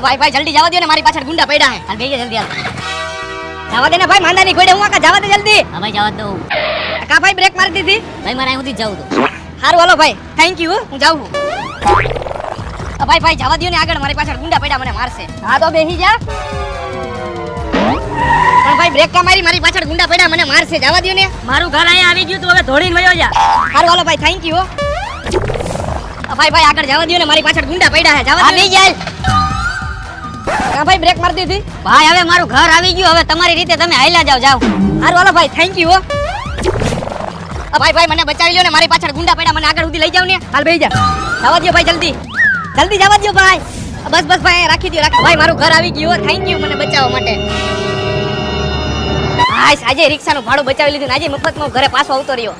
ભાઈ ભાઈ જલ્દી જવા દો ને, મારી પાછળ ગુંડા પડ્યા હે. હાલ બેહી જા જલ્દી હાલ. જવા દે ને ભાઈ, માંદા ની ગોડે હું આકા, જવા દે જલ્દી. હા ભાઈ જવા દઉં. કા ભાઈ બ્રેક મારી દીધી. ભાઈ મારે અહીં સુધી જ જવું હતું. હારું હાલો ભાઈ, થેન્ક યુ, હું જાઉં છું. ભાઈ ભાઈ જવા દો ને, આગળ મારી પાછળ ગુંડા પડ્યા, મને મારશે. હા તો બેહી જા. પણ ભાઈ બ્રેક કા મારી પાછળ ગુંડા પડ્યા, મને મારશે. જવા દો ને. મારું ઘર અહીંયા આવી ગયું, તું હવે દોડીને વયો જા. હારું હાલો ભાઈ, થેન્ક યુ. ભાઈ ભાઈ આગળ જવા દો ને, મારી પાછળ ગુંડા પડ્યા છે. જવા હા દો. બેહી જા. કા ભાઈ બ્રેક મારી દીધી. ભાઈ હવે મારું ઘર આવી ગયું, હવે તમારી રીતે તમે હાલ્યા જાવ. જાવ. હારું હાલો ભાઈ, થેન્ક યુ. ભાઈ ભાઈ મને બચાવી લ્યો ને, મારી પાછળ ગુંડા પડ્યા, મને આગળ સુધી લઈ જાવ ને. હાલ બેહી જા. જવા દો ભાઈ, જલ્દી જલ્દી જવા દો ભાઈ. બસ બસ ભાઈ, રાખી દો રાખી. ભાઈ મારું ઘર આવી ગયું, થેન્ક યુ મને બચાવવા માટે. હા આજે રિક્ષાનું ભાડું બચાવી લીધું ને આજે મફતમાં ઘરે પાછો આવતો રહ્યો.